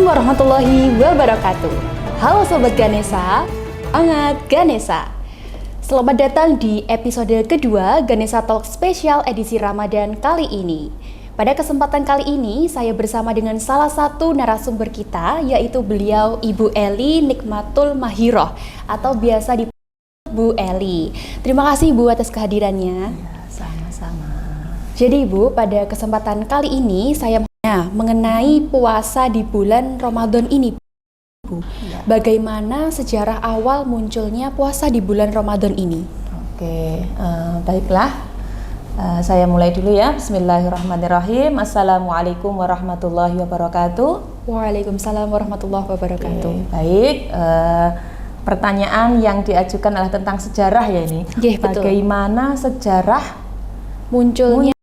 warahmatullahi wabarakatuh. Halo Sobat Ganesha, semangat Ganesha. Selamat datang di episode kedua Ganesha Talk Spesial edisi Ramadan kali ini. Pada kesempatan kali ini, saya bersama dengan salah satu narasumber kita, yaitu beliau Ibu Eli Nikmatul Mahiroh, atau biasa dipanggil Bu Eli. Terima kasih Ibu atas kehadirannya. Ya, sama-sama. Jadi Ibu, pada kesempatan kali ini saya mengenai puasa di bulan Ramadan ini, Bu. Ya. Bagaimana sejarah awal munculnya puasa di bulan Ramadan ini? Oke, baiklah. Saya mulai dulu ya. Bismillahirrahmanirrahim. Assalamualaikum warahmatullahi wabarakatuh. Waalaikumsalam warahmatullahi wabarakatuh. Oke, baik. Pertanyaan yang diajukan adalah tentang sejarah ya ini. Betul. Bagaimana sejarah Munculnya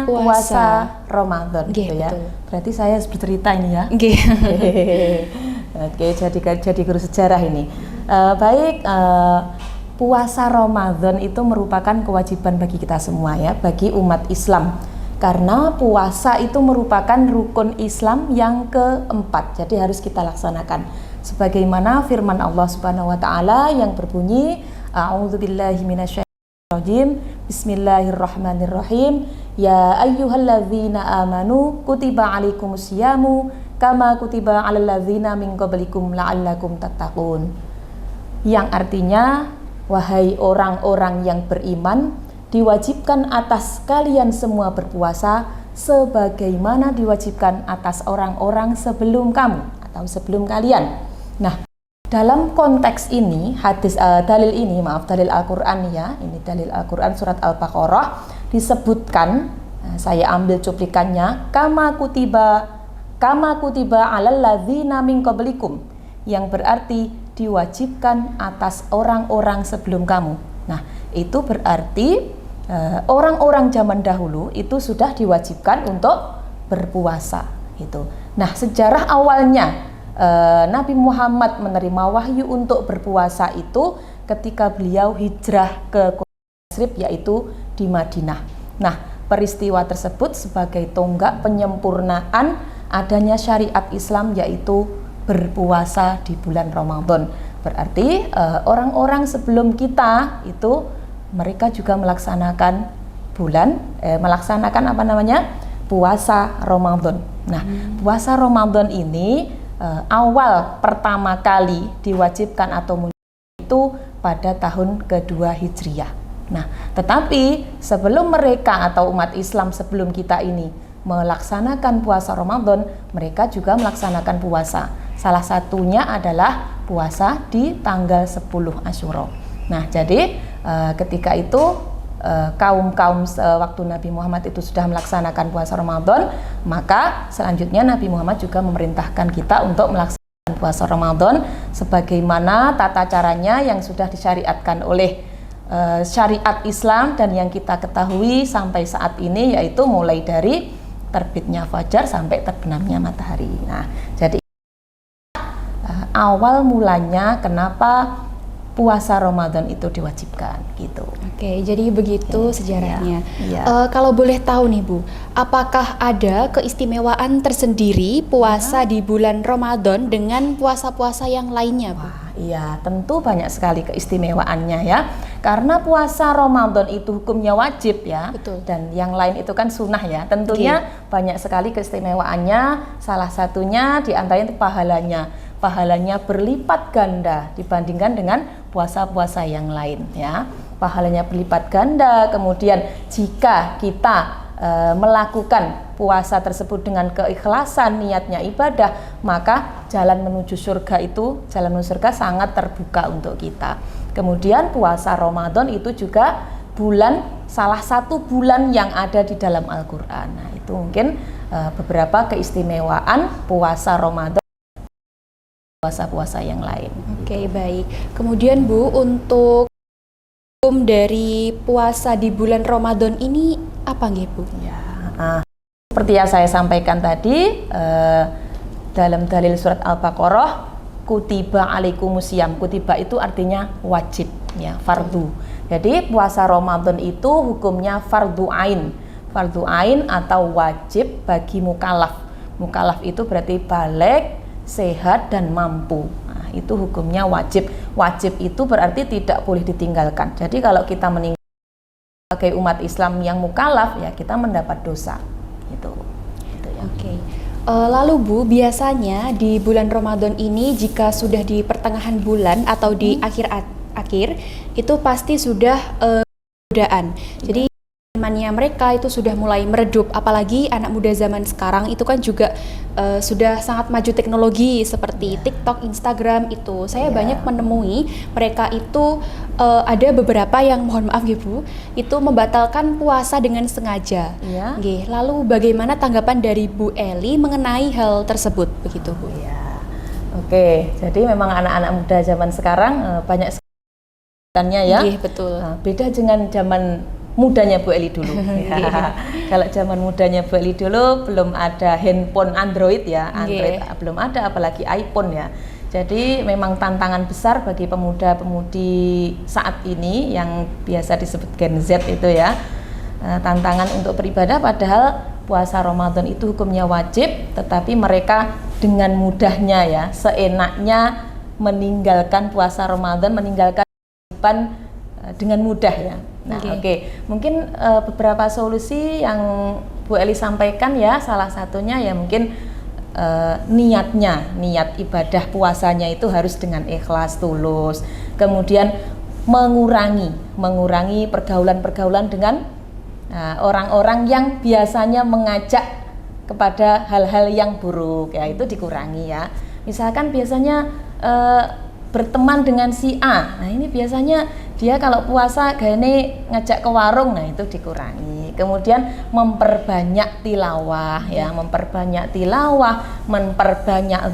puasa Ramadan gitu ya. Betul. Berarti saya harus bercerita ini ya. Oke, jadi guru sejarah ini. Puasa Ramadan itu merupakan kewajiban bagi kita semua ya, bagi umat Islam. Karena puasa itu merupakan rukun Islam yang keempat. Jadi harus kita laksanakan. Sebagaimana firman Allah Subhanahu wa taala yang berbunyi, A'udzubillahi minasyaitonirrajim. Bismillahirrahmanirrahim. Ya ayyuhalladzina amanu kutiba alaikumusyamu kama kutiba alal ladzina min qablikum la'allakum tattaqun. Yang artinya, wahai orang-orang yang beriman, diwajibkan atas kalian semua berpuasa sebagaimana diwajibkan atas orang-orang sebelum kamu atau sebelum kalian. Nah, dalam konteks ini, dalil Al-Qur'an ya, ini dalil Al-Qur'an surat Al-Baqarah disebutkan, saya ambil cuplikannya, kama kutiba alal ladzina min qablikum, yang berarti diwajibkan atas orang-orang sebelum kamu. Nah, itu berarti orang-orang zaman dahulu itu sudah diwajibkan untuk berpuasa gitu. Nah, sejarah awalnya Nabi Muhammad menerima wahyu untuk berpuasa itu ketika beliau hijrah ke kota Yasrib, yaitu di Madinah. Nah, peristiwa tersebut sebagai tonggak penyempurnaan adanya syariat Islam, yaitu berpuasa di bulan Ramadan. Berarti orang-orang sebelum kita itu mereka juga melaksanakan puasa Ramadan. Nah, puasa Ramadan ini awal pertama kali diwajibkan atau muncul itu pada tahun kedua Hijriyah. Nah, tetapi sebelum mereka atau umat Islam sebelum kita ini melaksanakan puasa Ramadan, mereka juga melaksanakan puasa. Salah satunya adalah puasa di tanggal 10 Asyura. Nah, jadi ketika itu kaum waktu Nabi Muhammad itu sudah melaksanakan puasa Ramadan, maka selanjutnya Nabi Muhammad juga memerintahkan kita untuk melaksanakan puasa Ramadan sebagaimana tata caranya yang sudah disyariatkan oleh syariat Islam dan yang kita ketahui sampai saat ini, yaitu mulai dari terbitnya fajar sampai terbenamnya matahari. Nah, jadi awal mulanya kenapa puasa Ramadan itu diwajibkan gitu. Oke, jadi begitu sejarahnya. Ya. Kalau boleh tahu nih Bu, apakah ada keistimewaan tersendiri puasa di bulan Ramadan dengan puasa-puasa yang lainnya, Bu? Iya, tentu banyak sekali keistimewaannya ya. Karena puasa Ramadan itu hukumnya wajib ya. Betul. Dan yang lain itu kan sunnah ya. Tentunya banyak sekali keistimewaannya. Salah satunya diantaranya itu pahalanya. Pahalanya berlipat ganda dibandingkan dengan puasa-puasa yang lain ya. Pahalanya berlipat ganda. Kemudian jika kita melakukan puasa tersebut dengan keikhlasan, niatnya ibadah, maka jalan menuju surga sangat terbuka untuk kita. Kemudian puasa Ramadan itu juga salah satu bulan yang ada di dalam Al-Qur'an. Nah, itu mungkin beberapa keistimewaan puasa Ramadan, puasa-puasa yang lain. Oke, baik. Kemudian Bu, untuk hukum dari puasa di bulan Ramadan ini apa nggih, Bu? Ya, seperti yang saya sampaikan tadi dalam dalil surat Al-Baqarah, kutiba alaikumusiyam. Kutiba itu artinya wajib ya, fardu. Jadi puasa Ramadan itu hukumnya fardu ain. Fardu ain atau wajib bagi mukallaf. Mukallaf itu berarti baligh sehat dan mampu. Nah, itu hukumnya wajib. Wajib itu berarti tidak boleh ditinggalkan. Jadi kalau kita meninggal sebagai umat Islam yang mukallaf, ya kita mendapat dosa. Gitu ya. Oke. Lalu Bu, biasanya di bulan Ramadan ini jika sudah di pertengahan bulan atau di akhir itu pasti sudah godaan. Jadi imannya mereka itu sudah mulai meredup, apalagi anak muda zaman sekarang itu kan juga sudah sangat maju teknologi seperti TikTok, Instagram itu. Saya banyak menemui mereka itu ada beberapa yang mohon maaf ya Bu, itu membatalkan puasa dengan sengaja. Nggih, lalu bagaimana tanggapan dari Bu Eli mengenai hal tersebut begitu Bu? Oke, jadi memang anak-anak muda zaman sekarang banyak sekali ya. Nggih, betul. Beda dengan zaman mudanya Bu Eli dulu. Kalau zaman mudanya Bu Eli dulu belum ada handphone Android ya, Android belum ada, apalagi iPhone ya. Jadi memang tantangan besar bagi pemuda-pemudi saat ini yang biasa disebut Gen Z itu ya. Tantangan untuk beribadah padahal puasa Ramadan itu hukumnya wajib, tetapi mereka dengan mudahnya ya, seenaknya meninggalkan puasa Ramadan, meninggalkan kehidupan dengan mudah ya. Nah, mungkin beberapa solusi yang Bu Eli sampaikan ya, salah satunya ya mungkin niat ibadah puasanya itu harus dengan ikhlas, tulus. Kemudian mengurangi pergaulan-pergaulan dengan orang-orang yang biasanya mengajak kepada hal-hal yang buruk ya, itu dikurangi ya. Misalkan biasanya berteman dengan si A. Nah, ini biasanya dia kalau puasa gane ngajak ke warung, nah itu dikurangi. Kemudian memperbanyak tilawah ya, memperbanyak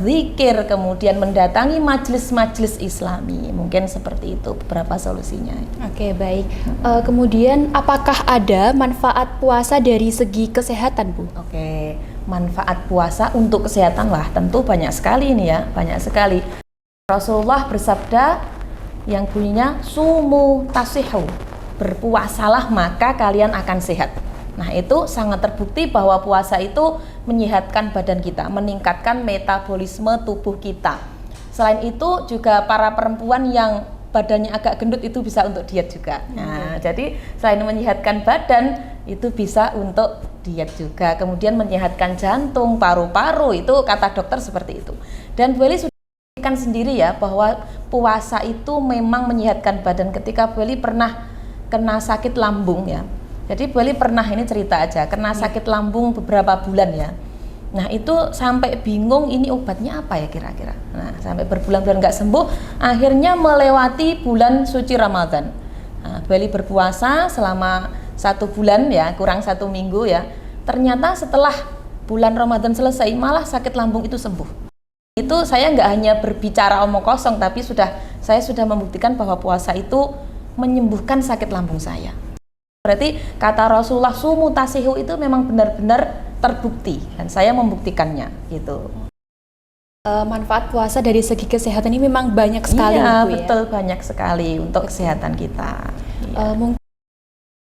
zikir, kemudian mendatangi majelis-majelis Islami. Mungkin seperti itu beberapa solusinya. Oke, baik. Kemudian apakah ada manfaat puasa dari segi kesehatan, Bu? Oke, manfaat puasa untuk kesehatan, wah tentu banyak sekali ini ya, banyak sekali. Rasulullah bersabda yang bunyinya sumu tasihu, berpuasalah maka kalian akan sehat. Nah, itu sangat terbukti bahwa puasa itu menyehatkan badan kita, meningkatkan metabolisme tubuh kita. Selain itu juga para perempuan yang badannya agak gendut itu bisa untuk diet juga. Nah, jadi selain menyehatkan badan itu bisa untuk diet juga. Kemudian menyehatkan jantung, paru-paru, itu kata dokter seperti itu. Dan Bu Eli sudah kan sendiri ya bahwa puasa itu memang menyehatkan badan. Ketika Bu Eli pernah kena sakit lambung ya, jadi Bu Eli pernah, ini cerita aja, kena sakit lambung beberapa bulan ya. Nah, itu sampai bingung ini obatnya apa ya kira-kira. Nah, sampai berbulan-bulan nggak sembuh, akhirnya melewati bulan suci Ramadan. Nah, Bu Eli berpuasa selama 1 bulan ya, kurang 1 minggu ya. Ternyata setelah bulan Ramadan selesai malah sakit lambung itu sembuh. Itu saya nggak hanya berbicara omong kosong, tapi saya sudah membuktikan bahwa puasa itu menyembuhkan sakit lambung saya. Berarti kata Rasulullah sumu tasihu itu memang benar-benar terbukti dan saya membuktikannya gitu. Manfaat puasa dari segi kesehatan ini memang banyak sekali. Iya, Bu, betul ya? Banyak sekali untuk kesehatan kita. Mungkin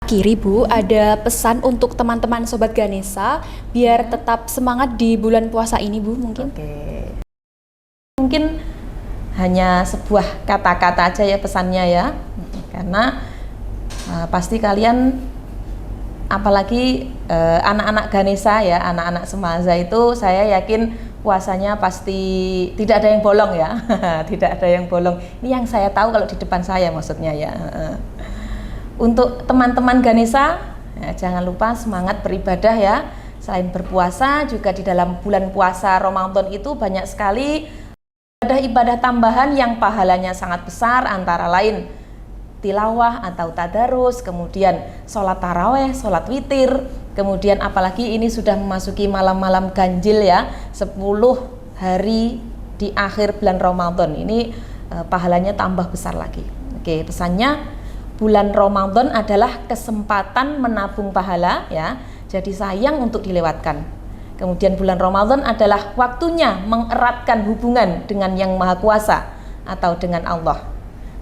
akhiri Bu, ada pesan untuk teman-teman Sobat Ganesha biar tetap semangat di bulan puasa ini Bu mungkin? Mungkin hanya sebuah kata-kata aja ya pesannya ya, karena pasti kalian apalagi anak-anak Ganesha ya, anak-anak Semaza itu saya yakin puasanya pasti tidak ada yang bolong ya. Tidak ada yang bolong. Ini yang saya tahu kalau di depan saya maksudnya ya. Untuk teman-teman Ganesha ya, jangan lupa semangat beribadah ya. Selain berpuasa juga di dalam bulan puasa Ramadan itu banyak sekali ibadah tambahan yang pahalanya sangat besar, antara lain tilawah atau tadarus, kemudian sholat taraweh, sholat witir, kemudian apalagi ini sudah memasuki malam-malam ganjil ya, 10 hari di akhir bulan Ramadan ini pahalanya tambah besar lagi. Oke, pesannya bulan Ramadan adalah kesempatan menabung pahala ya, jadi sayang untuk dilewatkan. Kemudian bulan Ramadan adalah waktunya mengeratkan hubungan dengan Yang Maha Kuasa atau dengan Allah.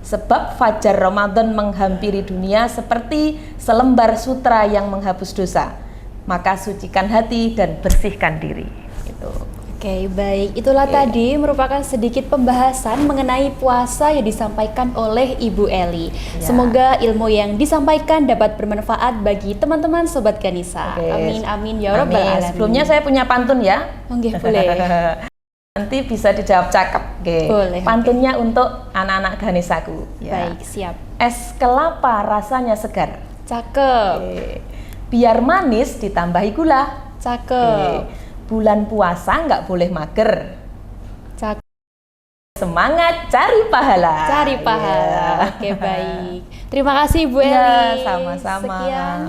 Sebab fajar Ramadan menghampiri dunia seperti selembar sutra yang menghapus dosa. Maka sucikan hati dan bersihkan diri. Gitu. Oke, baik. Itulah tadi merupakan sedikit pembahasan mengenai puasa yang disampaikan oleh Ibu Eli. Semoga ilmu yang disampaikan dapat bermanfaat bagi teman-teman Sobat Ganesha. Amin, amin, ya Rabbal Alamin. Sebelumnya saya punya pantun ya. Oke, boleh. Nanti bisa dijawab cakep. Boleh. Pantunnya untuk anak-anak Ganeshaku. Baik, siap. Es kelapa rasanya segar. Cakep. Biar manis ditambahi gula. Cakep. Bulan puasa nggak boleh mager. Cakep. Semangat cari pahala. Cari pahala. Oke, baik. Terima kasih Bu Eli. Ya, sama-sama. Sekian.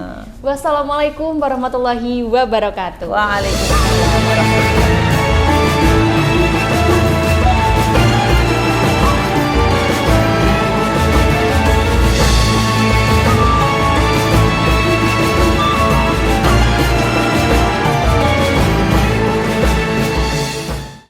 Wassalamualaikum warahmatullahi wabarakatuh. Waalaikumsalam warahmatullahi wabarakatuh.